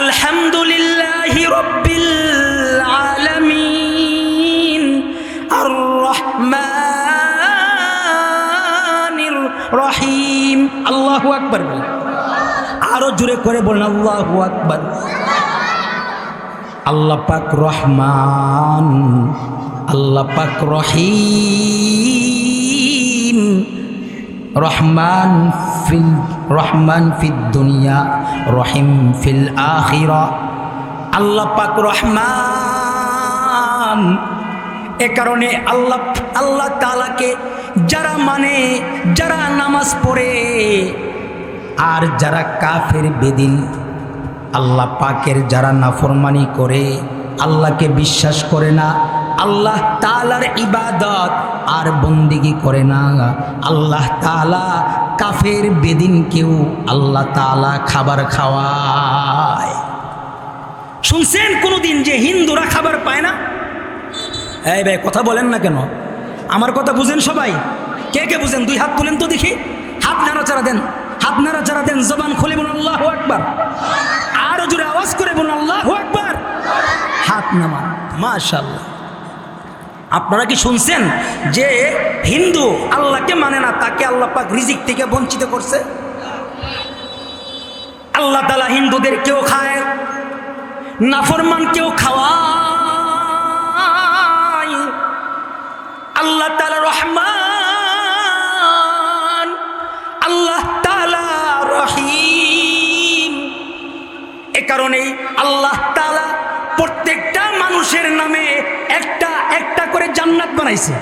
আলহামদুলিল্লাহি রাব্বিল আলামিন আর রহমানির রহিম। আল্লাহু আকবার বলেন, আরো জোরে করে বলেন আল্লাহু আকবার। আল্লাহ পাক রহমান, আল্লাহ পাক রহিম। রহমান ফিদ দুনিয়া, রহিম ফিল আখিরা। আল্লাহ পাক রহমান, এ কারণে আল্লাহ তাআলাকে যারা মানে, যারা নামাজ পড়ে আর যারা কাফের বেদিন, আল্লাহ পাকের যারা নাফরমানি করে, আল্লাহকে বিশ্বাস করে না, আল্লাহ তাআলার ইবাদত আর বন্দিগি করে না, আল্লাহ তাআলা কাফের বেদিনকেও আল্লাহ তাআলা খাবার খাওয়ায়। শুনছেন কোনোদিন যে হিন্দুরা খাবার পায় না? এই ভাই কথা বলেন না কেন? আমার কথা বুঝেন সবাই? কে কে বুঝেন? দুই হাত তুলেন তো দেখি, হাত নাড়াচাড়া দেন, হাত নাড়াচাড়া দেন, জবান খুলে বলুন আল্লাহু আকবার। আরো জোরে আওয়াজ করে বলুন আল্লাহু আকবার। হাত নামান, মাশাআল্লাহ। আপনারা কি শুনছেন যে হিন্দু আল্লাহকে মানে না, তাকে আল্লাহ পাক রিজিক থেকে বঞ্চিত করছে? আল্লাহ তাআলা হিন্দুদের কেউ খায়, নাফরমান কেউ খাওয়ায়। আল্লাহ তাআলা রহমান, আল্লাহ তাআলা রহিম। এ কারণেই আল্লাহ তাআলা প্রত্যেকটা মানুষের নামে একটা একটা করে জান্নাত বানাইছে।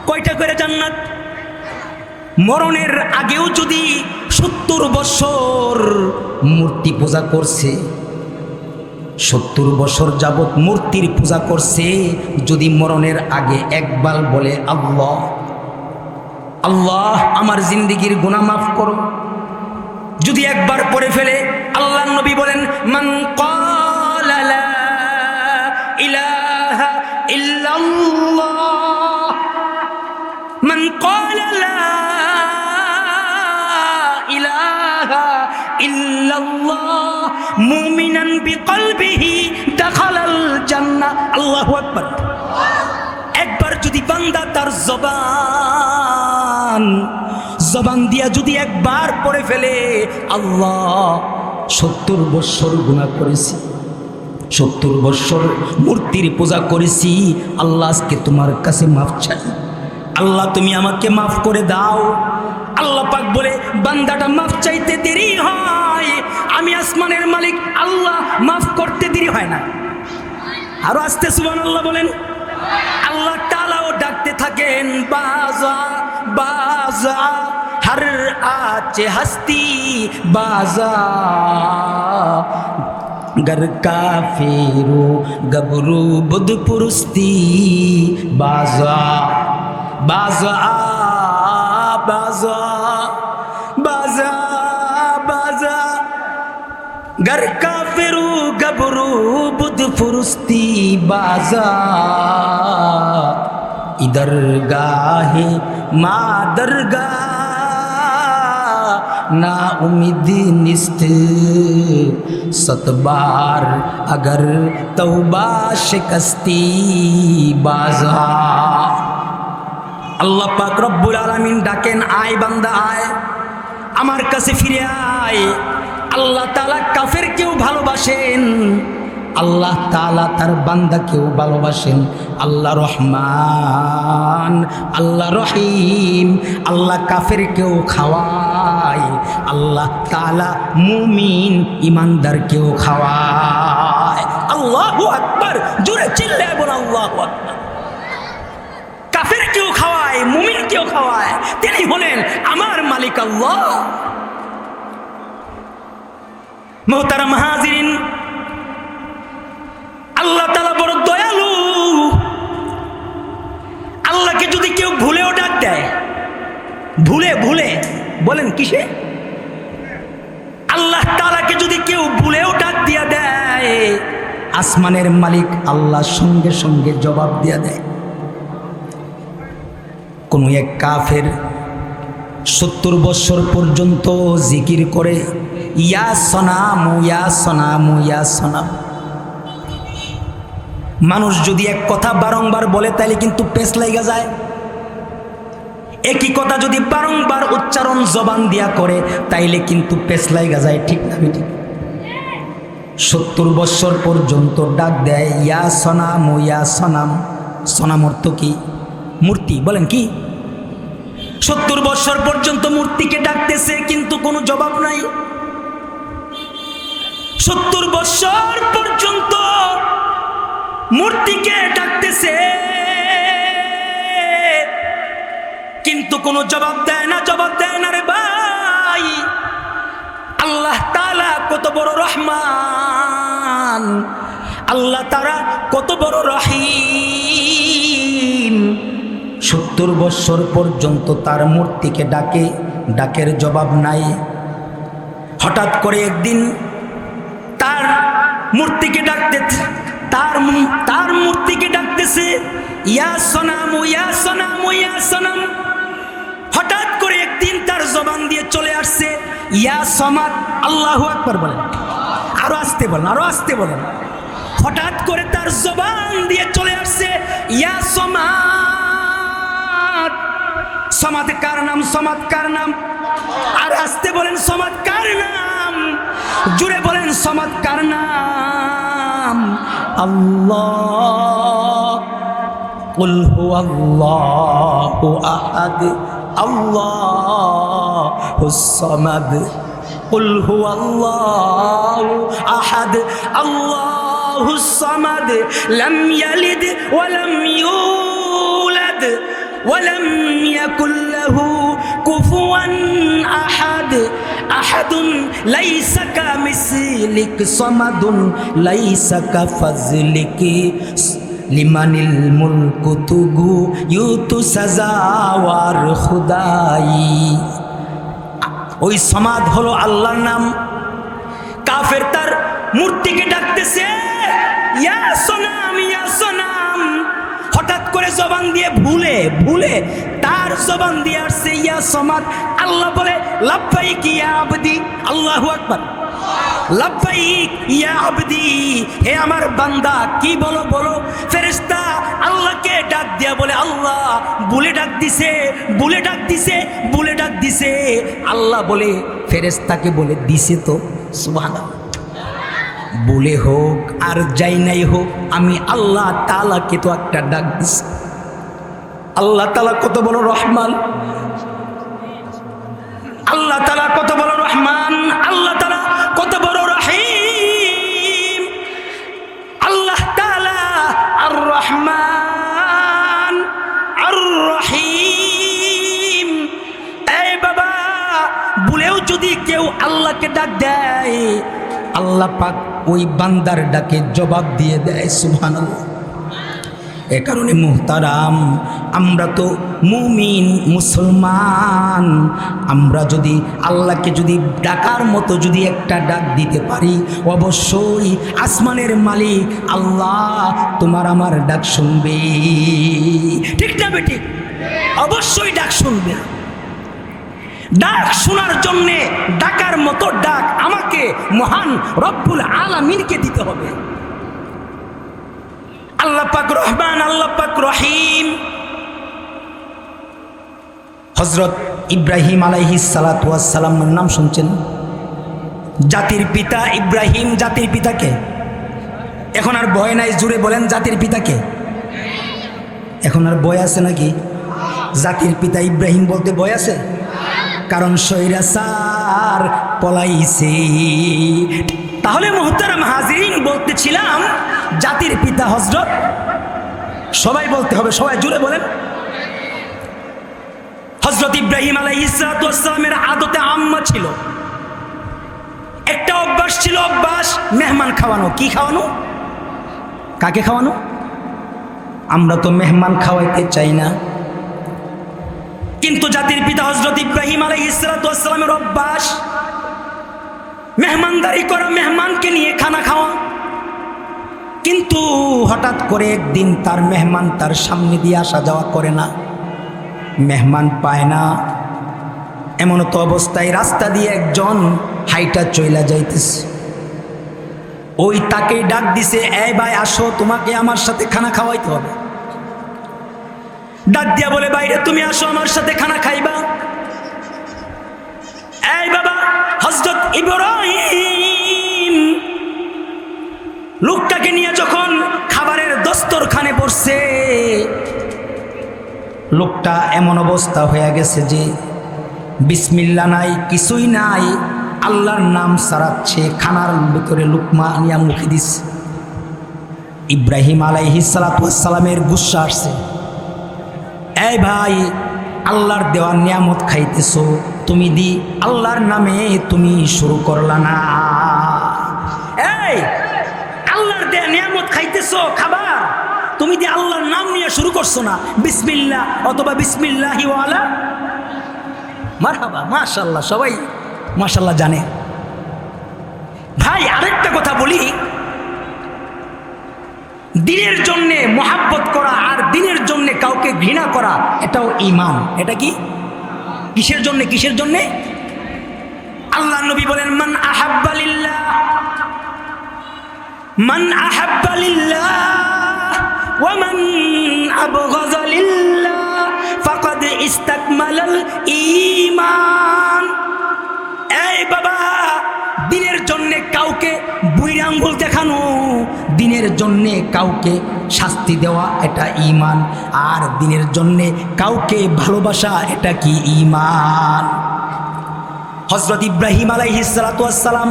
কয়টা করে জান্নাত? মরণের আগেও যদি 70 বছর মূর্তি পূজা করছে, 70 বছর যাবত মূর্তির পূজা করছে, যদি মরণের আগে একবার বলে আল্লাহ আল্লাহ আমার জিন্দেগির গুনাহ মাফ করো, যদি একবার পড়ে ফেলে, আল্লাহর নবী বলেন মান ক্বালা লা ইলাহা ইল্লাল্লাহ, মান ক্বালা লা ইলাহা ইল্লাল্লাহ মুমিনান বিকলবিহি দাখালাল জান্নাহ। আল্লাহু আকবার। একবার যদি বান্দা তার জবান দিয়া যদি একবার পড়ে ফেলে আল্লাহ 70 বছর গুনাহ করেছি, 70 বছর মূর্তির পূজা করেছি, আল্লাহ আজকে তোমার কাছে মাফ চাই, আল্লাহ তুমি আমাকে মাফ করে দাও। আল্লাহ পাক বলে বান্দাটা মাফ চাইতে দেরি হয়, আমি আসমানের মালিক আল্লাহ মাফ করতে দেরি হয় না। আরো আস্তে সুবহানাল্লাহ বলেন। আল্লাহ তাআলাও ডাকতে থাকেন বাজা বাজা, হর আচে হস্তি বাজা, गर काफिरू गबरू बुध पुरुस्ती बाजा बाजा बाजा बाजा बाजा, गर काफिरू गबरू बुध पुरुस्ती बाजा, इधर गाहे मादरगा ना उम्मीद निस्त, सतबार अगर तौबा शिकस्ती बाजा। আল্লাহ পাক রব্বুল আলামিন ডাকেন, আয় বান্দা আয়, আমার কাছে ফিরে আয়। আল্লাহ তাআলা কাফেরকেও ভালোবাসেন, আল্লাহ তাআলা তার বান্দাকেও ভালোবাসেন। আল্লাহ রহমান, আল্লাহ রহিম, আল্লাহ কাফেরকেও খাওয়ায়, আল্লাহ তাআলা মুমিন ইমানদারকেও খাওয়ায়। আল্লাহু আকবার। জোরে চিল্লায় বল আল্লাহু আকবার। কাফেরকেও খাওয়ায়, মুমিনকেও খাওয়ায়, তিনি হলেন আমার মালিক আল্লাহ। মুহতারাম হাজিরিন, আল্লাহ তাআলা বড় দয়ালু। আল্লাহকে যদি কেউ ভুলেও ডাক দেয়, ভুলে ভুলে বলেন কিসে? আল্লাহ তাআলাকে যদি কেউ ভুলেও ডাক দিয়া দেয়, আসমানের মালিক আল্লাহ সঙ্গে সঙ্গে জবাব দিয়া দেয়। কোন এক কাফের 70 বছর পর্যন্ত জিকির করে, ইয়া সনামু ইয়া সনামু ইয়া সনাম। মানুষ যদি এক কথা বারংবার বলে তাহলে কিন্তু পেছ লাগা যায়। একই কথা যদি বারংবার উচ্চারণ জবান দিয়া করে তাইলে কিন্তু পেছ লাগা যায়, ঠিক না বেঠিক? 70 বছর পর্যন্ত ডাক দেয় ইয়া সনাম ও ইয়া সনাম। সনাম অর্থ কি? মূর্তি। বলেন কি? 70 বছর পর্যন্ত মূর্তিকে ডাকতেছে কিন্তু কোনো জবাব নাই। 70 বছর পর্যন্ত মূর্তিকে ডাকতেছে কিন্তু কোনো জবাব দেয় না, জবাব দেয় না রে ভাই। আল্লাহ তাআলা কত বড় রহমান, আল্লাহ তাআলা কত বড় রহিম। 70 বছর পর্যন্ত তার মূর্তিকে ডাকে, ডাকের জবাব নাই। হঠাৎ করে একদিন তার মূর্তিকে ডাকতে, তার মূর্তিকে ডাকতেছে ইয়া সনাম ইয়া সনাম ইয়া সনাম। হঠাৎ করে একদিন তার জবান দিয়ে চলে আসছে ইয়া সমাদ। আল্লাহু আকবার বলেন, আরো আসতে বলেন, আরো আসতে বলেন। হঠাৎ করে তার জবান দিয়ে চলে আসছে ইয়া সমাদ। সমাদ কার নাম? সমাদ কার নাম? আর আসতে বলেন সমাদ কার নাম? জুড়ে বলেন সমাদ কার নাম? আল্লাহ। কুল হুয়াল্লাহু আহাদ আল্লাহুস সামাদ। কুল হুয়াল্লাহু আহাদ আল্লাহুস সামাদ লাম ইয়ালিদ ওয়া লাম ইউলাদ ওয়া লাম ইয়াকুল লাহু কুফুয়ান আহাদ। আহাদুন লাইসা কামিসলিক সামাদুন লাইসা কাফাজলিকি লিমানিল মুলকু তুগু ইউতু সাজাওয়ার খুদাই। ওই সমাদ হলো আল্লাহর নাম। কাফের তার মূর্তিকে ডাকতেছে ইয়া সনাম ইয়া সনাম। হঠাৎ করে জবান দিয়ে ভুলে তার জবান দিয়ে আসছে ইয়া সমাদ। আল্লাহ বলে লাব্বাইক ইয়া আবদি। আল্লাহু আকবার। লাব্বাইক ইয়া আবদি, হে আমার বান্দা। কি বলো বলো? ফেরেশতা আল্লাহকে ডাক দিয়া বলে আল্লাহ। বলে ডাক দিছে, বলে ডাক দিছে, বলে ডাক দিছে। আল্লাহ বলে ফেরেশতাকে বলে দিছে তো, সুবহানাল্লাহ। বলে হোক আর যাই নাই হোক, আমি আল্লাহ তাআলাকে তো একটা ডাক দিছি। আল্লাহ তাআলা কত বড় রহমান, আল্লাহ তাআলা কত বড় রহমান, আল্লাহ তাআলা কত বড় রহিম। আল্লাহ তাআলা আর রহমান আর রহিম। এই বাবা, বলেও যদি কেউ আল্লাহকে ডাক দেয়, আল্লাহ পাক ওই বান্দার ডাকে জবাব দিয়ে দেয়। সুবহানাল্লাহ। এ কারণে মুহতারাম, আমরা তো মুমিন মুসলমান। আমরা যদি আল্লাহকে যদি ডাকার মতো যদি একটা ডাক দিতে পারি, অবশ্যই আসমানের মালিক আল্লাহ তোমার আমার ডাক শুনবে। ঠিক না বেঠিক? অবশ্যই ডাক শুনবে। ডাক শোনার জন্যে ডাকার মতো ডাক আমাকে মহান রব্বুল আলামিনকে দিতে হবে। আল্লাহ পাক রহমান, আল্লাহ পাক রহিম। হযরত ইব্রাহিম আলাইহিস সালাতু ওয়াস সালামের নাম শুনছেন? জাতির পিতা ইব্রাহিম। জাতির পিতাকে এখন আর ভয় নাই, জুড়ে বলেন জাতির পিতাকে। এখন আর ভয় আছে নাকি? জাতির পিতা ইব্রাহিম বলতে ভয় আছে? কারণ স্বৈরাচার পলাইছে। তাহলে মুহতারাম হাজিরিন, বলতেছিলাম জাতির পিতা হযরত, সবাই বলতে হবে, সবাই জুড়ে বলেন। হযরত ইব্রাহিম আলাইহিস সালাতু ওয়াস সালামের আদতে আম্মা ছিল, একটা অভ্যাস ছিল, অভ্যাস মেহমান খাওয়ানো। কি খাওয়ানো? কাকে খাওয়ানো? আমরা তো মেহমান খাওয়াইতে চাই না, কিন্তু জাতির পিতা হযরত ইব্রাহিম আলাইহিস সালাতু ওয়াস সালামের অভ্যাস মেহমানদারি করা, মেহমানকে নিয়ে খানা খাওয়া। কিন্তু হঠাৎ করে একদিন তার মেহমান তার সামনে দিয়ে আসা যাওয়া করে না, মেহমান পায় না। এমন তো অবস্থায় রাস্তা দিয়ে একজন হাইটা চইলা যাইতেছে। ওই তাকে ডাক দিছে, এই ভাই আসো, তোমাকে আমার সাথে খানা খাওয়াইতে হবে। ডাক দিয়া বলে, বাইরে তুমি আসো, আমার সাথে খানা খাইবা। এই বাবা, হযরত ইব্রাহিম লোকটাকে নিয়ে যখন খাবারের দস্তরখানে বসছে, লোকটা এমন অবস্থা হয়ে গেছে যে বিসমিল্লাহ নাই, কিছুই নাই, আল্লাহর নাম সারাচ্ছে, খানার ভিতরে লুকমা নিয়ে মুখে দিচ্ছে। ইব্রাহিম আলাইহিস সালাতু ওয়াস সালামের গুসা আসছে, এই ভাই আল্লাহর দেওয়ার নিয়ামত খাইতেছো, তুমি দি আল্লাহর নামে তুমি শুরু করলা না। এই আল্লাহর দেয়া নিয়ামত খাইতেছো, খাবার, তুমি দি আল্লাহর নাম নিয়ে শুরু করছো না, বিসমিল্লাহ অথবা বিসমিল্লাহি ওয়ালা মারহাবা। মাশাআল্লাহ, সবাই মাশাআল্লাহ জানে। ভাই আরেকটা কথা বলি, দিনের জন্যে মহাব্বত করা আর দিনের জন্যে কাউকে ঘৃণা করা, এটাও ঈমান। এটা কি? কিসের জন্যে? কিসের জন্যে? আল্লাহ নবী বলেন, মান আহাব্বা লিল্লাহ, মান আহাব্বা লিল্লাহ ওয়া মান আবগাযা লিল্লাহ ফাকাদ ইসতাকমালাল ঈমান। এই বাবা, দিনের জন্যে কাউকে বুইড়া আঙ্গুল দেখানো, দিনের জন্যে কাউকে শাস্তি দেওয়া, এটা ঈমান। আর দিনের জন্যে কাউকে ভালোবাসা, এটা কি? ঈমান। হযরত ইব্রাহিম আলাইহিস সালাতু ওয়াস সালাম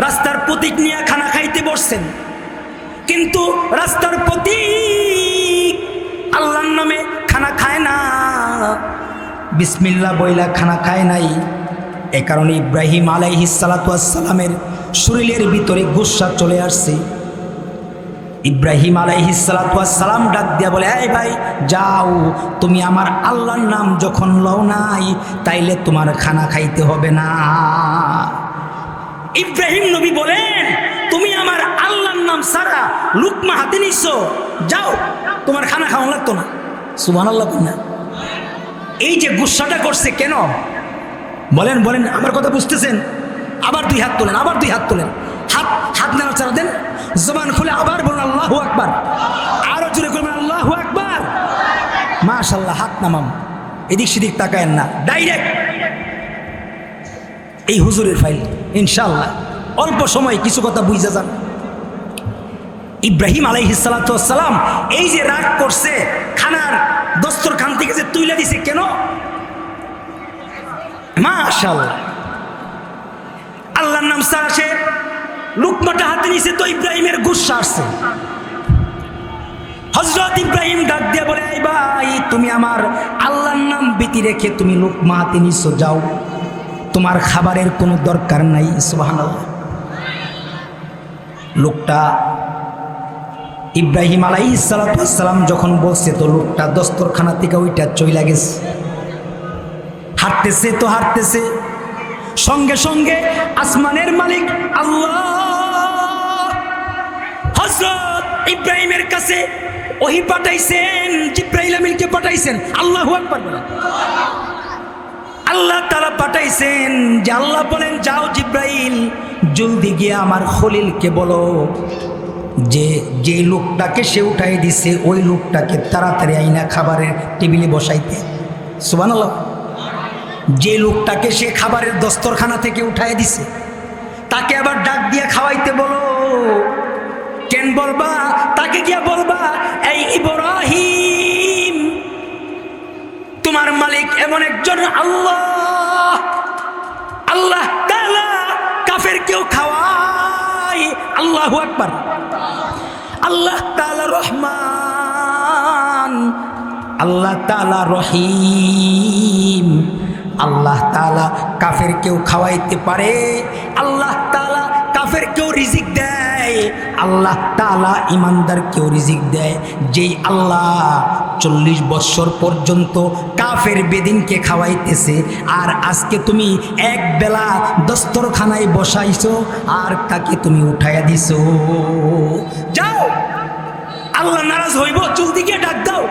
রাস্তার প্রতীক নিয়ে খানা খাইতে বসছেন, কিন্তু রাস্তার প্রতীক আল্লাহর নামে খানা খায় না, বিসমিল্লাহ বইলা খানা খায় নাই। এ কারণে ইব্রাহিম আলাইহিস সালাতু ওয়াস সালামের শরীরের ভিতরে গুসা চলে আসছে। ইব্রাহিম আলাইহিস সালাতু ওয়াস সালাম ডাক দিয়া বলে, এই ভাই যাও, তুমি আমার আল্লাহর নাম যখন লও নাই, তাইলে তোমার খানা খাইতে হবে না। ইব্রাহিম নবী বলেন, তুমি আমার আল্লাহর নাম সারা লুকমা হাতে নিছো, যাও, তোমার খানা খাওয়া লাগতো না। সুবহানাল্লাহ। না এই যে গুসাটা করছে কেন? বলেন বলেন, আমার কথা বুঝতেছেন? আবার দুই হাত তোলেন, আবার দুই হাত তোলেন, হাত হাত নাড়াচাড়া দেন, জবান খুলে আবার বলুন আল্লাহু আকবার, আরো জোরে করবেন আল্লাহু আকবার। মাশাআল্লাহ, হাত নামাম, এদিক সেদিক তাকায়েন না, ডাইরেক্ট এই হুজুরের ফাইল। ইনশাআল্লাহ অল্প সময় কিছু কথা বুঝা যান। ইব্রাহিম আলাইহিস সালাতু ওয়াস সালাম এই যে রাগ করছে, খানার দস্তরখান থেকে যে তুইলা দিছে কেন? মাশাআল্লাহ, আল্লাহর নাম সারা সে লুকমাটা হাতে নিছে, তো ইব্রাহিমের গুসা আসছে। হযরত ইব্রাহিম ডাক দিয়ে বলে, এই ভাই তুমি আমার আল্লাহর নাম ভীতি রেখে তুমি লুকমা হাতে নিছো, যাও, তোমার খাবারের কোনো দরকার নাই। সুবহানাল্লাহ। লোকটা ইব্রাহিম আলাইহিস সালাতু ওয়াস সালাম যখন বলছে, তো লোকটা দস্তরখানা থেকে ওইটা চইলা গেছে, হাঁটতেছে তো হাঁটতেছে, সঙ্গে সঙ্গে আসমানের মালিক আল্লাহ হযরত ইব্রাহিমের কাছে ওহী পাঠাইছেন, জিবরাইল আমিনকে পাঠাইছেন। আল্লাহু আকবার বলেন। আল্লাহ তাআলা পাঠাইছেন, যে আল্লাহ বলেন, যাও জিবরাইল, জলদি গিয়ে আমার খলিলকে বলো যে যে লোকটাকে সে উঠাই দিছে, ওই লোকটাকে তাড়াতাড়ি আইনা খাবারের টেবিলে বসাইতে। সুবহানাল্লাহ। যে লোকটাকে সে খাবারের দস্তরখানা থেকে উঠাই দিছে, তাকে আবার ডাক দিয়ে খাওয়াইতে বলো। কেন বলবা? তাকে গিয়া বলবা, এই ইব্রাহিম, তোমার মালিক এমন একজন আল্লাহ, আল্লাহ তাআলা কাফের কেউ খাওয়ায়। আল্লাহু আকবার। আল্লাহ তাআলা রহমান, আল্লাহ তাআলা রহিম, আল্লাহ তাআলা কাফের কেউ খাওয়াইতে পারে, আল্লাহ তাআলা কাফের কেউ রিজিক দেয়, আল্লাহ তাআলা ইমানদার কেউ রিজিক দেয়। যেই আল্লাহ 40 বছর পর্যন্ত কাফের বেদিনকে খাওয়াইতেছে, আর আজকে তুমি এক বেলা দস্তরখানায় বসাইছো আর তাকে তুমি উঠাইয়া দিছো, যাও, আল্লাহ নারাজ হইব, জলদি গিয়ে ডাক দাও।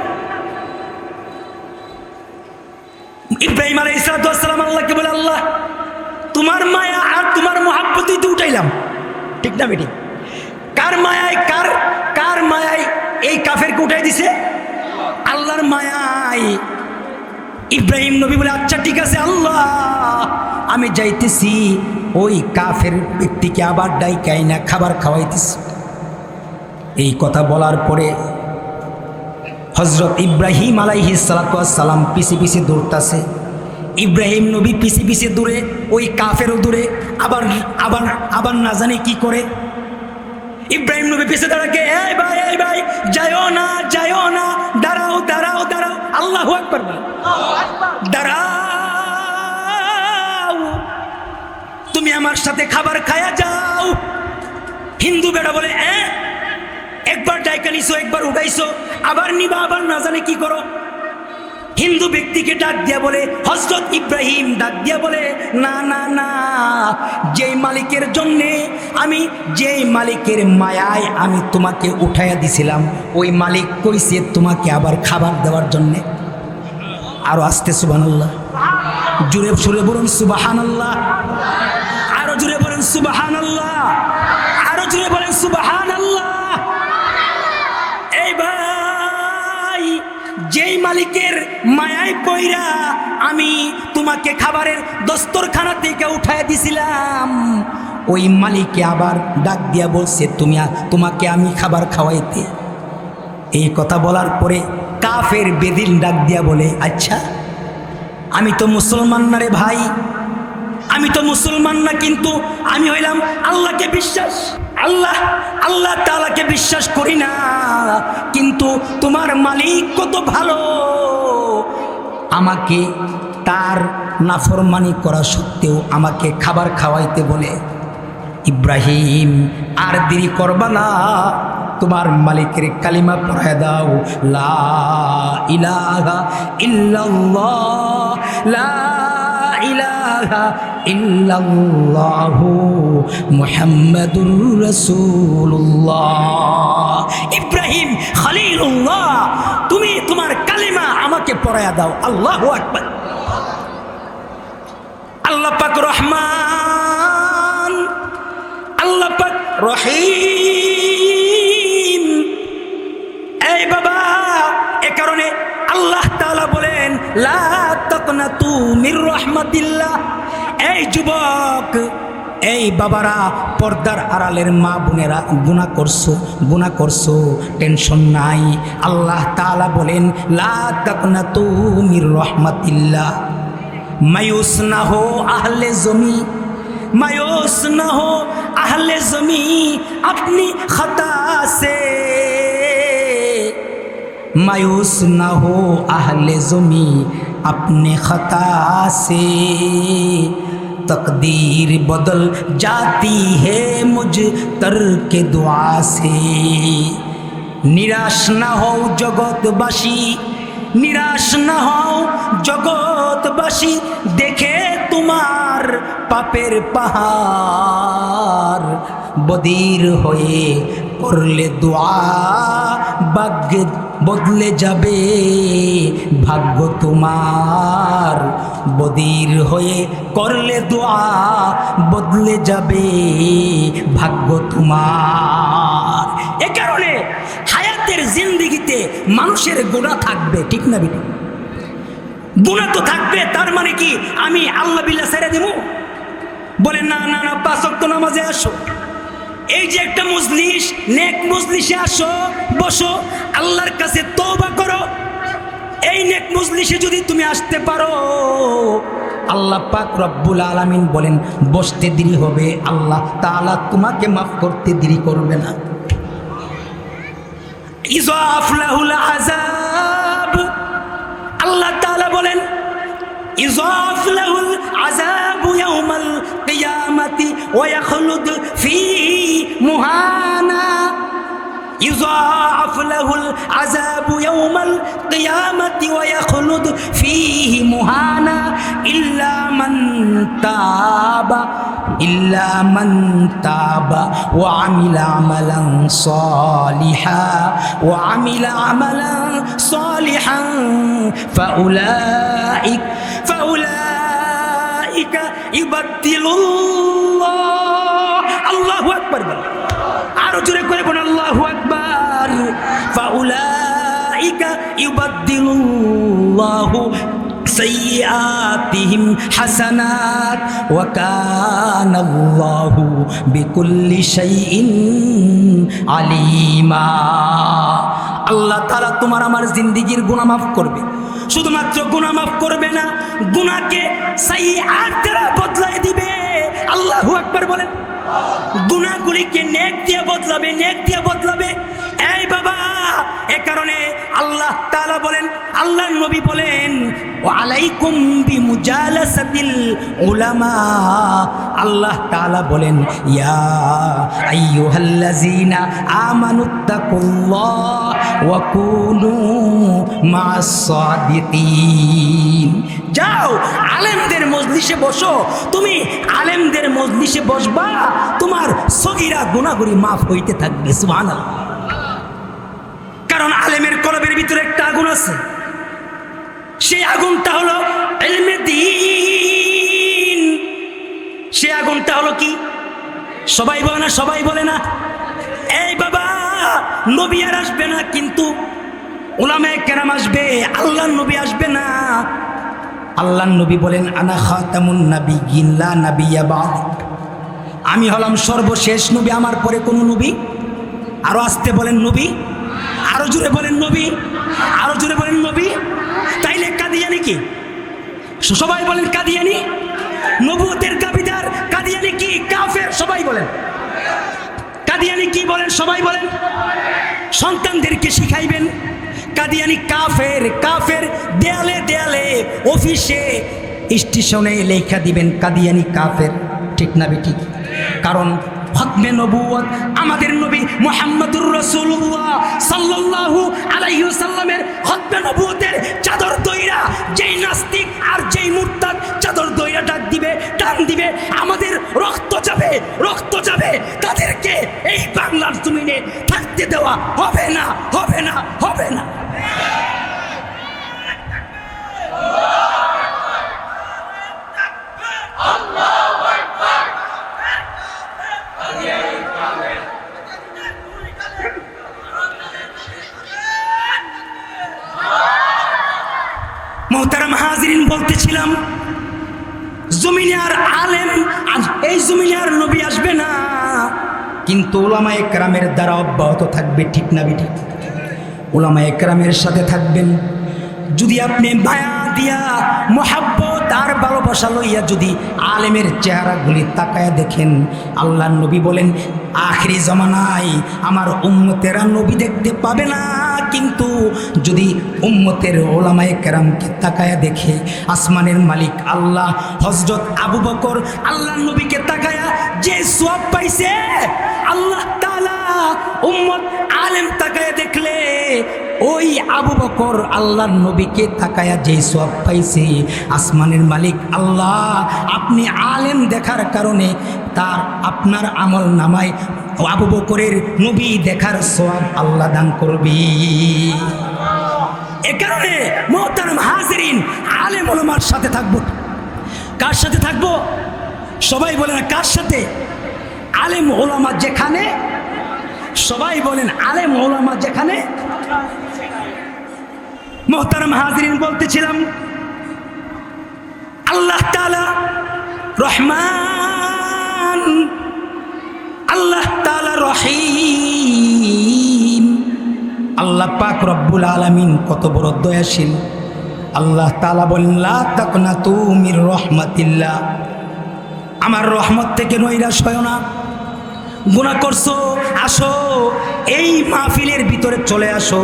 ইব্রাহিম আলাইহিস সালাম আল্লাহকে বলে, আল্লাহ তোমার মায়া আর তোমার মহাব্বতই তো উঠাইলাম, ঠিক না বেটি? কার মায়ায় কার মায়ায় এই কাফেরকে উঠাই দিছে? আল্লাহর মায়ায়। ইব্রাহিম নবী বলে, আচ্ছা ঠিক আছে আল্লাহ, আমি যাইতেছি ওই কাফের ব্যক্তিকে আবার ডাইকাই না খাবার খাওয়াইতেছি। এই কথা বলার পরে হযরত ইব্রাহিম আলাইহিস সালাম পিছে পিছে দৌড়তাছে। ইব্রাহিম নবী পিছে পিছে দূরে, ওই কাফেরও দূরে, আবার আবার আবার না জানে কি করে। ইব্রাহিম নবী পিছে দাঁড়াকে, এই ভাই যাইও না, দাঁড়াও দাঁড়াও দাঁড়াও, আল্লাহু আকবার বলে, দাঁড়াও, তুমি আমার সাথে খাবার খায়া যাও। হিন্দু বেড়া বলে, একবার ডাইকা নিছো, একবার উঠাইছো, আবার নিবা, আবার না জানে কি করো। হিন্দু ব্যক্তিকে ডাক দিয়া বলে, হযরত ইব্রাহিম ডাক দিয়া বলে, না না না, যেই মালিকের জন্যে আমি, যেই মালিকের মায়ায় আমি তোমাকে উঠাইয়া দিছিলাম, ওই মালিক কইছে তোমাকে আবার খাবার দেওয়ার জন্যে। আরো আস্তে সুবহানাল্লাহ, জুড়ে সুরে বলুন সুবহানাল্লাহ, আরো জুড়ে বলেন সুবহানাল্লাহ, আরো জুড়ে বলেন সুবহানাল্লাহ। এই ভাই, যেই মালিকের মায়ায় পইরা আমি তোমাকে খাবারের দস্তরখানা থেকে উঠায় দিছিলাম, ওই মালিককে আবার ডাক দিয়া বলছে তোমাকে আমি খাবার খাওয়াইতে। এই কথা বলার পরে কাফের বেদিন ডাক দিয়া বলে, আচ্ছা আমি তো মুসলমান না রে ভাই, আমি তো মুসলমান না, কিন্তু আমি হইলাম আল্লাহকে বিশ্বাস, আল্লাহ তাআলাকে বিশ্বাস করি না, কিন্তু তোমার মালিক কত ভালো, আমাকে তার নাফরমানি করা সত্ত্বেও আমাকে খাবার খাওয়াইতে বলে। ইব্রাহিম, আর দেরি করবা না, তোমার মালিকের কালিমা পড়ায় দাও, লা ইলাহা ইল্লাল্লাহ, লা ইলাহা ইল্লাল্লাহু মুহাম্মাদুর রাসূলুল্লাহ। ইব্রাহিম খলিলুল্লাহ, তুমি তোমার কালিমা আমাকে পড়ায়া দাও। আল্লাহু আকবার। আল্লাহ পাক রহমান, আল্লাহ পাক রহিম। এই বাবা, এ কারণে আল্লাহ তাআলা বলেন, লা তাকনাতু মির রাহমাতিল্লাহ। এই যুবক, এই বাবারা, পর্দার আড়ালের মা বোনেরা, গুনাহ করছো, টেনশন নাই। আল্লাহ তাআলা বলেন, লা তাকনাতু মির রাহমাতিল্লাহ। মায়ুস না হো আহলে জমি, मायूस न हो अहले ज़मी अपनी खता से, मायूस न हो अहले ज़मी अपने खता से, तकदीर बदल जाती है मुझ तर्क दुआ से। निराश न हो जगतबासी, निराश न हो जगतबासी, देखे तुम्हार पापेर पहाड़, बदीर होए करले दुआ भाग्य बदले जाबे भाग्य तुम्हार, बदीर होए करले दुआ बदले जाबे भाग्य तुम्हार। ए कारणे हायातेर जिंदगीते मानुषेर गुनाह थाकबे, ठीक ना बेटी? गुनाह तो थाकबे, तार माने कि आमी आल्लाह बिल्लाह ছেড়ে দেব? বলে না না না, 5 ওয়াক্ত নামাজে আসো, এই যে একটা মজলিস, নেক মজলিসে আসো, বসো, আল্লাহর কাছে তওবা করো। এই নেক মজলিসে যদি তুমি আসতে পারো, আল্লাহ পাক রব্বুল আলামিন বলেন বসতে দেরি হবে, আল্লাহ তাআলা তোমাকে মাফ করতে দেরি করবে না। ইযাফ লাহুল আযাব, আল্লাহ তাআলা বলেন ইযাফ লাহুল আযাব ইয়াউমাল কিয়ামাতি ওয়া ইয়াখলুদ ফীহি মুহানা, يضاعف له العذاب يوم القيامة ويخلد فيه مهانا إلا من تاب، إلا من تاب وعمل عملا صالحا، وعمل عملا صالحا فأولئك ফাউলাইকা ইউবাদদিলুল্লাহ, আল্লাহু আকবার বল, আরো জোরে করে বল আল্লাহু আকবার। ফাউলাইকা ইউবাদদিলুল্লাহু সাইয়্যাতিহিম হাসানাত ওয়া কানাল্লাহু বিকুল্লি শাইইন আলিমা। আল্লাহ তাআলা তোমার আমার জিন্দেগীর গুনাহ মাফ করবে। শুধুমাত্র গুনাহ মাফ করবে না, গুনাহকে সাইয়্যাত দ্বারা বদলায় দিবে। আল্লাহু আকবার বলেন। গুনাহগুলিকে নেক দিয়ে বদলাবে, নেক দিয়ে বদলাবে। এই বাবা, এ কারণে আল্লাহ তাআলা বলেন, আল্লাহর নবী বলেন, ওয়া আলাইকুম বিমুজালাসাতিল উলামা। আল্লাহ তাআলা বলেন, ইয়া আইয়ুহাল্লাযীনা আমানুত্তাকুল্লাহ ওয়া কুনু মা'আস সাদিকিন। যাও আলেমদের মজলিসে বসো, তুমি আলেমদের মজলিসে বসবা, তোমার সগীরা গুনাহগুলি মাফ হইতে থাকবে। সুবহানাল্লাহ। কারণ আলেমের কলবের ভিতরে একটা আগুন আছে, সেই আগুনটা হলো ইলমে দ্বীন। সেই আগুনটা হলো কি? সবাই বলে না, সবাই বলে না। এই বাবা, নবী আর আসবে না, কিন্তু উলামায়ে কেরাম আসবে, আল্লাহর নবী আসবে না। আল্লাহর নবী বলেন, আনা খাতামুন নাবিয়্যিন লা নাবিয়্যা বা'দি। আমি হলাম সর্বশেষ নবী, আমার পরে কোনো নবী। আরো আসতে বলেন নবী, আরো জোরে বলেন নবী, আরো জোরে বলেন নবী। তাইলে কাদিয়ানি কি? সবাই বলেন কাদিয়ানি নবুয়তের দাবিদার। কাদিয়ানি কি? কাফের। সবাই বলেন কাদিয়ানি কি? বলেন, সবাই বলেন। সন্তানদেরকে শিখাইবেন কাদিয়ানি কাফের। কাফের দেয়ালে দেয়ালে, অফিসে, স্টেশনে লেখা দিবেন কাদিয়ানি কাফের। ঠিক না বেঠিক? কারণ খতমে নবুয়ত আমাদের নবী মুহাম্মদুর রাসূলুল্লাহ সাল্লাল্লাহু আলাইহি ওয়াসাল্লামের খতমে নবুয়তের চাদর দইরা যেই নাস্তিক আর যেই মুরতাদ চাদর দইরা ডাক দিবে, টান দিবে, আমাদের রক্ত যাবে, রক্ত যাবে, তাদেরকে এই বাংলার জমিনে থাকতে দেওয়া হবে না, হবে না, হবে না। মোহতারাম হাজিরিন, বলতেছিলাম জমিনে আর আলেম, এই জমিনে আর নবী আসবে না, কিন্তু উলামায়ে কেরামের দ্বারা অব্যাহত থাকবে। ঠিক না বেঠিক? উলামায়ে কেরামের সাথে থাকবেন। যদি আপনি মায়া দিয়া, মোহাব্বত আর ভালোবাসা লইয়া যদি আলেমের চেহারাগুলি তাকায়া দেখেন, আল্লাহর নবী বলেন, আখিরি জমানায় আমার উম্মতেরা নবী দেখতে পাবে না, কিন্তু যদি উম্মতের ওলামায়ে কেরামকে তাকায়া দেখে, আসমানের মালিক আল্লাহ হযরত আবু বকর আল্লাহর নবীকে তাকায়া যে সওয়াব পাইছে, আল্লাহ তাআলা উম্মত আলেম তাকায়া দেখলে ওই আবু বকর আল্লাহর নবীকে তাকায়া যে সওয়াব পাইছে, আসমানের মালিক আল্লাহ আপনি আলেম দেখার কারণে তার আপনার আমল নামায় আবু বকরের নবী দেখার সওয়াব আল্লাহ দান করবে। এ কারণে মুহতারাম হাজিরিন, আলেম ওলামার সাথে থাকবো। কার সাথে থাকবো? সবাই বলেন কার সাথে? আলেম ওলামা যেখানে, সবাই বলেন আলেম ওলামা যেখানে। মুহতারাম হাজিরিন, বলতেছিলাম আল্লাহ তাআলা রহমান, আল্লাহ তাআলা রহিম। আল্লাহ পাক রব্বুল আলামিন কত বড় দয়াশীল। আল্লাহ তাআলা বলেন, লা তাকনাতু মির রাহমাতিল্লাহ, আমার রহমত থেকে নৈরাশ হয় না। গুনাহ করছো, আসো এই মাহফিলের ভিতরে চলে আসো,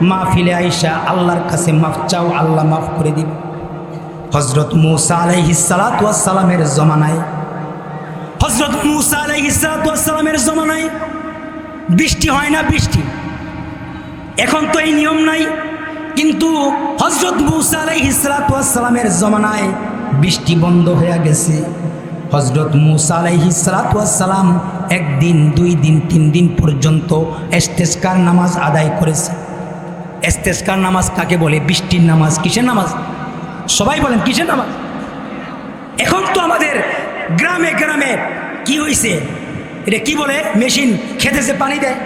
মাহফিলে আইসা আল্লাহর কাছে মাফ চাও, আল্লাহ মাফ করে দিবে। হযরত মূসা আলাইহিস সালাতু ওয়াস সালামের জমানায়, হযরত মূসা আলাইহিস সালাতু ওয়াস সালামের জমানায় বৃষ্টি হয় না, বৃষ্টি। এখন তো এই নিয়ম নাই, কিন্তু হযরত মূসা আলাইহিস সালাতু ওয়াস সালামের জমানায় বৃষ্টি বন্ধ হয়ে গেছে। হযরত মূসা আলাইহিস সালাতু ওয়াস সালাম একদিন, 2 দিন, 3 দিন পর্যন্ত ইস্তেসকার নামাজ আদায় করেছে। ইস্তেসকার নামাজ কাকে বলে? বৃষ্টির নামাজ। কিসের নামাজ? সবাই বলেন কিসের নামাজ? এখন তো আমাদের গ্রামে গ্রামে কি হয়েছে, এটা কি বলে, মেশিন খেতে যে পানি দেয়,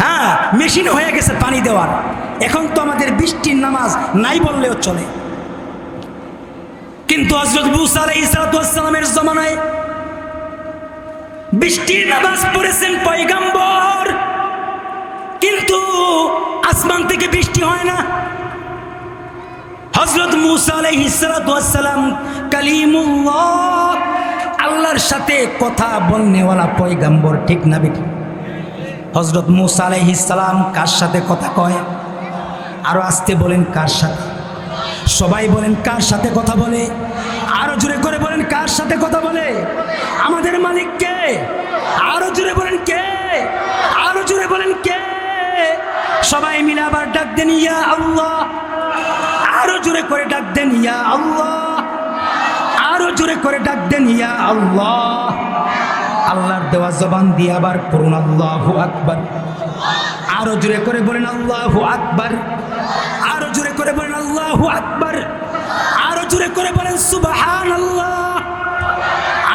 হ্যাঁ মেশিন হয়ে গেছে পানি দেওয়ার। এখন তো আমাদের বৃষ্টির নামাজ নাই বললেও চলে। কিন্তু হযরত মুসা আলাইহিস সালামের জমানায় বৃষ্টির নামাজ পড়েছেন পয়গম্বর, কিন্তু আসমান থেকে বৃষ্টি হয় না। হযরত মুসা আলাইহিস সালাম কালিমুল্লাহ, আল্লাহর সাথে কথা বলনেওয়ালা পয়গম্বর, ঠিক না বেঠিক? হযরত মুসা আলাইহিস সালাম কার সাথে কথা কয়? আরো আস্তে বলেন, কার সাথে? সবাই বলেন কার সাথে কথা বলে? আরো জোরে করে বলেন কার সাথে কথা বলে? আমাদের মালিক কে? আরো জোরে বলেন কে? আরো জোরে বলেন কে? সবাই মিলে আবার ডাক দেন ইয়া আল্লাহ। আরো জোরে করে ডাক দেন ইয়া আল্লাহ। আরো জোরে করে ডাক দেন ইয়া আল্লাহ। আল্লাহর দেওয়া জবান দিয়ে আবার পড়ুন আল্লাহু আকবার। আরো জোরে করে বলেন আল্লাহু আকবার। আরো জোরে করে বলেন আল্লাহু আকবার। আরো জোরে করে বলেন সুবহানাল্লাহ।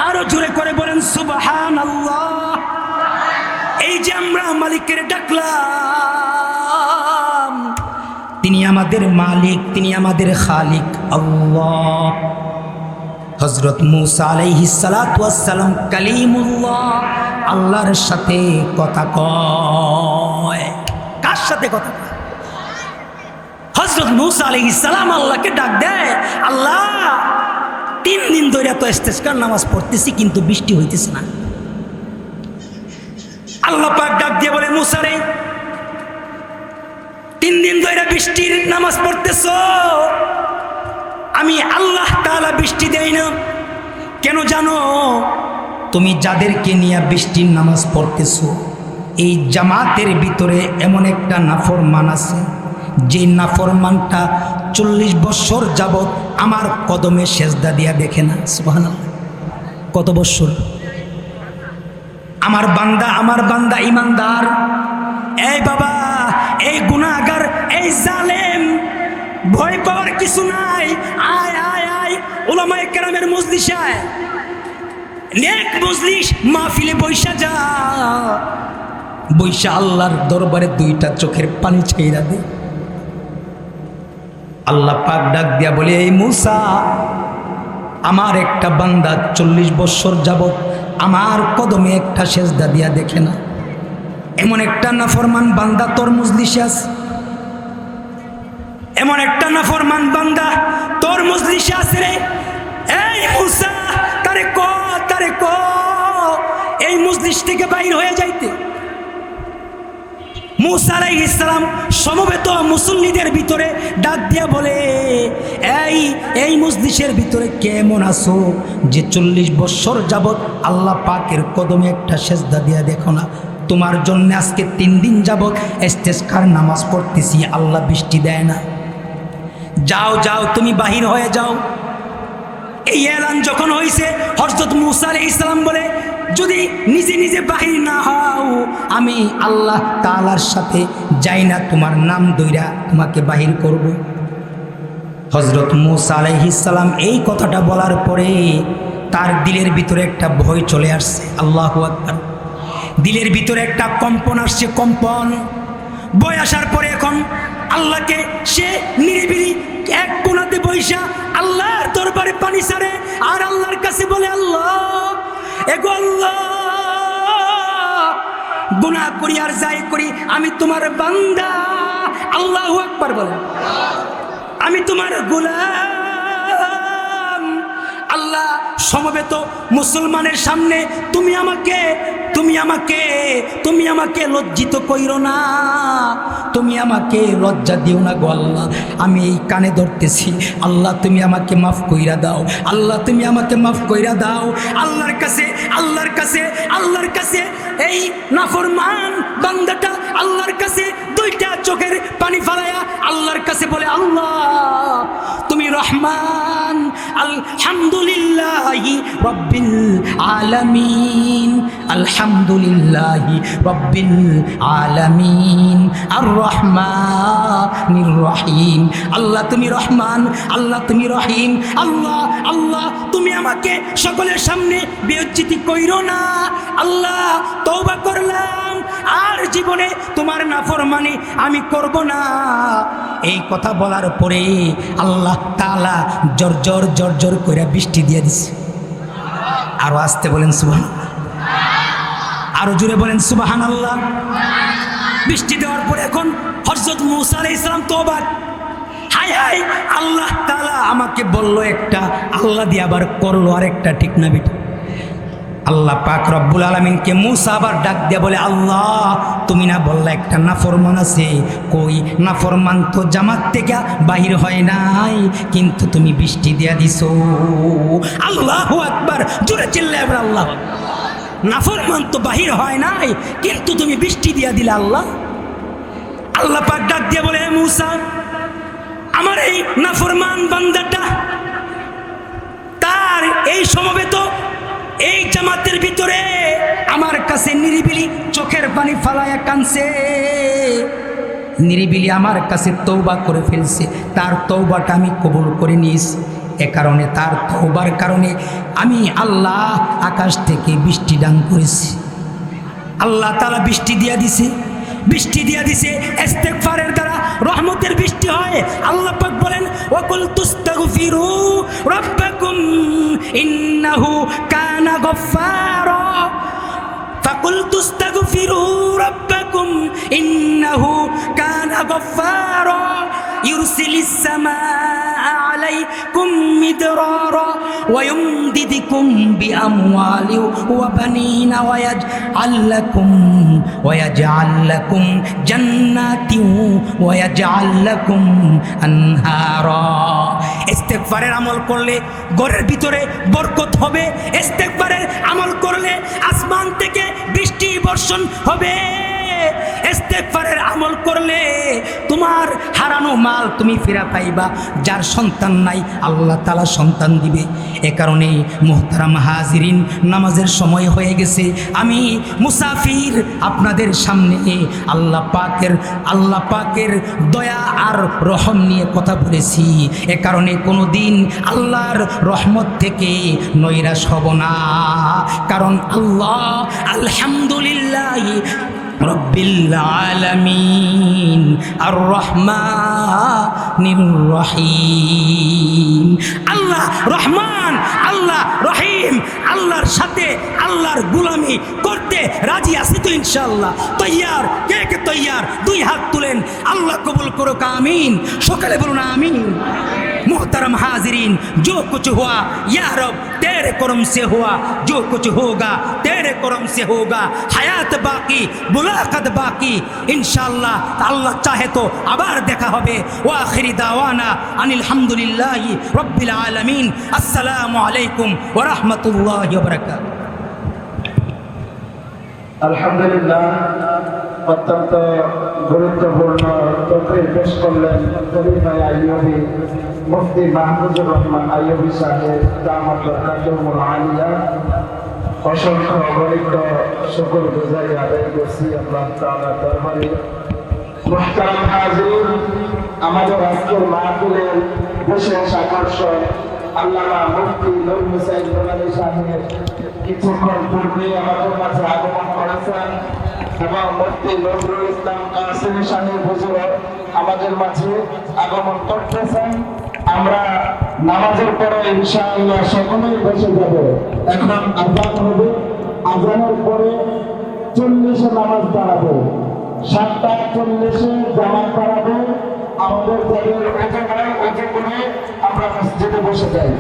আরো জোরে করে বলেন সুবহানাল্লাহ। এই যে আমরা মালিকের ডাকলাম, তিনি আমাদের মালিক, তিনি আমাদের খালিক আল্লাহ। হযরত মুসা আলাইহিস সালাম কালিমুল্লাহ, আল্লাহর সাথে কথা কয়। কার সাথে কথা কয়? হযরত মুসা আলাইহিস সালাম আল্লাহকে ডাক দেয়, আল্লাহ 3 দিন ধরে তো ইস্তেসকার নামাজ পড়তেছি কিন্তু বৃষ্টি হইতেছে না। আল্লাহ পাক ডাক দিয়ে বলে, মুসা রে 3 দিন ধরে বৃষ্টির নামাজ পড়তেছো, আমি আল্লাহ তাআলা বৃষ্টি দেই না। কেন জানো? তুমি যাদেরকে নিয়ে বৃষ্টির নামাজ পড়তেছো, এই জামাতের ভিতরে এমন একটা নাফরমান আছে, যে নাফরমানটা 40 বছর যাবত আমার কদমে সেজদা দিয়া দেখে না। সুবহানাল্লাহ। কত বছর? আমার বান্দা ইমানদার। এই বাবা, এই গুনাহগার, এই জালেম, ভয় পাওয়ার কিছু নাই। আয় আয় আয় উলামায়ে কেরামের মজলিসে আয়, নেক মজলিস মাহফিলে বৈশা যা, বৈশা আল্লাহর দরবারে 2টা চোখের পানি ছাইরা দে। আল্লাহ পাক ডাক দিয়া বলে, এই মুসা, আমার একটা বান্দা 40 বছর যাবত আমার কদমে একটা সেজদা দিয়া দেখে না। এমন একটা নাফরমান বান্দা তোর মজলিসে আছে, এমন একটা নাফরমান বান্দা তোর মজলিসে আছে রে। এই মুসা, তারে ক এই মজলিস থেকে বাইর হয়ে যাইতে। মুসা আলাইহিস সালাম সমবেত মুসল্লিদের ভিতরে ডাক দিয়া বলে, এই মজলিসের ভিতরে কেমন আছো যে 40 বছর যাবত আল্লাহ পাকের কদমে একটা সেজদা দিয়া দেখো না? তোমার জন্য আজকে 3 দিন যাবত ইস্তেসকার নামাজ পড়তেছি, আল্লাহ বৃষ্টি দেয় না। যাও যাও, তুমি বাহির হয়ে যাও। এই এলান যখন হয়েছে, হযরত মুসা আলাইহিস সালাম বলে, যদি নিজে নিজে বাহির না হও, আমি আল্লাহ তাআলার সাথে যাই না তোমার নাম দইরা তোমাকে বাহির করব। হযরত মুসা আলাইহিস সালাম এই কথাটা বলার পরে তার দিলের ভিতরে একটা ভয় চলে আসছে। আল্লাহু আকবার। দিলের ভিতরে একটা কম্পন আসছে, কম্পন। ভয় আসার পরে এখন আল্লাহকে সে নিরিবিলি এক কোণাতে বৈশা আল্লাহর দরবারে পানি ছাড়ে আর আল্লাহর কাছে বলে, আল্লাহ, এগো আল্লাহ, গুনাহ করি আর যাই করি আমি তোমার বান্দা। আল্লাহু আকবার বলে, আমি তোমার গোলাম। আল্লাহ, সমবেত মুসলমানের সামনে তুমি আমাকে লজ্জিত কইরো না, তুমি আমাকে লজ্জা দিও না গো আল্লাহ। আমি এই কানে ধরতেছি, আল্লাহ তুমি আমাকে মাফ কইরা দাও, আল্লাহ তুমি আমাকে মাফ কইরা দাও। আল্লাহর কাছে এই নাফরমান বান্দাটা আল্লাহর কাছে 2টা চোখের পানি ফালায়া আল্লাহর কাছে বলে, আল্লাহ তুমি রহমান, আলহামদুলিল্লাহি রাব্বিল আলামিন। আলহামদুলিল্লাহি রাব্বিল আলামিন আর রহমানির রহিম। আল্লাহ তুমি রহমান, আল্লাহ তুমি রহিম। আল্লাহ আল্লাহ তুমি আমাকে সকলের সামনে বেইজ্জতি কইরো না। আল্লাহ তওবা করলাম, আর জীবনে তোমার নাফরমানি আমি করব না। এই কথা বলার পরে আল্লাহ তাআলা জর্জর জর্জর করে বৃষ্টি দিয়ে দিছে। আরো আসতে বলেন সুবহানাল্লাহ, আরো জোরে বলেন সুবহানাল্লাহ। বৃষ্টি দেওয়ার পরে এখন হযরত মূসা আলাইহিস সালাম তওবা, হায় হায় আল্লাহ তাআলা আমাকে বলল একটা, আল্লাহ দিয়ে আবার করলো আরেকটা, ঠিক না বেটা? আল্লাহ পাক রব্বুল আলামিনকে মূসা আবার ডাক দিয়ে বলে, আল্লাহ তুমি না বললা একটা নাফরমান আছে, কই নাফরমান তো জামাত থেকে বাহির হয় নাই, কিন্তু তুমি বৃষ্টি দিয়া দিছো। আল্লাহু আকবার, জোরে চিল্লায় এবার আল্লাহ। নাফরমান তো বাহির হয় নাই, কিন্তু তুমি বৃষ্টি দিয়া দিলে আল্লাহ। আল্লাহ পাক ডাক দিয়ে বলে, মূসা আমার এই নাফরমান বান্দাটা তার এই সমবেত এই জামাতের ভিতরে আমার কাছে নিরিবিলি চোখের পানি ফালায়া কানছে, নিরিবিলি আমার কাছে তওবা করে ফেলছে, তার তওবাটা আমি কবুল করে নিয়েছি। এ কারণে তার তওবার কারণে আমি আল্লাহ আকাশ থেকে বৃষ্টি দান করেছি। আল্লাহ তাআলা বৃষ্টি দিয়া দিছে, বৃষ্টি দিয়া দিছে ইস্তেগফারের দ্বারা রহমতের বৃষ্টি হয়। আল্লাহ পাক বলেন, ওয়াকুল তুস্তাগফিরু রাব্বাকুম ইন্নাহু কানা গফফারা, ফাকুল তুস্তাগফিরু রাব্বাকুম ইন্নাহু কানা গফফারা ইউরসিলিস সামাআ আলাইকুম মিদরারা ওয়া ইউমদিদকুম বিআমওয়ালি ওয়া বানিনা ওয়া ইয়াজআল লাকুম জান্নাতিন ওয়া ইয়াজআল লাকুম আনহারা। ইস্তেগফারের আমল করলে ঘরের ভিতরে বরকত হবে, ইস্তেগফারের আমল করলে আসমান থেকে বৃষ্টি বর্ষণ হবে, ইস্তেগফারের আমল করলে তোমার হারানো মাল তুমি ফিরা পাইবা, যার সন্তান নাই আল্লাহ তাআলা সন্তান দিবে। এ কারণে মুহতারাম হাজিরিন, নামাজের সময় হয়ে গেছে, আমি মুসাফির আপনাদের সামনে আল্লাহ পাকের দয়া আর রহম নিয়ে কথা বলেছি। এ কারণে কোনো দিন আল্লাহর রহমত থেকে নৈরাশ হব না, কারণ আল্লাহ আলহামদুলিল্লাহ রব্বিল আলামিন আর রহমানির রহিম। আল্লাহ রহমান, আল্লাহ রহিম, আল্লাহর সাথে আল্লাহর গোলামি করতে রাজি আছি তো ইনশাআল্লাহ? তৈয়ার? কে কে তৈয়ার? দুই হাত তুলেন, আল্লাহ কবুল করুক, আমিন। সকালে বলুন আমিন। मोहतरम हाजिरीन, जो कुछ हुआ या रब तेरे करम से हुआ, जो कुछ होगा तेरे करम से होगा, हयात बाकी मुलाकात बाकी, इंशाअल्लाह अल्लाह चाहे तो आबार देखा होबे। व आखिरी दावाना अनिल हम्दुलिल्लाहि रब्बिल आलमीन। अस्सलामु अलैकुम व रहमतुल्लाहि व बरकातुहू। আলহামদুলিল্লাহ, অত্যন্ত গুরুত্বপূর্ণ তকরীর পেশ করলেন খলিফা আইয়ুবী মুফতি মাহফুজুর রহমান আইয়ুবী সাহেব দামাত বরকাতুহুল আলিয়া। অসংখ্য অগণিত শুকরগুজারি আদায় করছি আল্লাহ তাআলার দরবারে। মুহতারাম হাজির, আমাদের আজকের মাহফিলের বিশেষ আকর্ষণ আল্লামা মুফতি নূর হুসাইন নোমানী সাহেব কিছুক্ষণ পূর্বে আমাদের কাছে আগমন করেছেন এবং মুফতি নজরুল ইসলাম কাসেমী সাহেব হুজুর আমাদের মাঝে আগমন করতেছেন। আমরা নামাজের পরে ইনশাআল্লাহ সকলেই বসে যাব। এখন আযান হবে, আযানের পরে 40-এ নামাজ দাঁড়াবো, 7:40-এ জামাত দাঁড়াবো। আমাদের যাদের ওজু নাই, ওজু করে আমরা মসজিদে বসে যাই।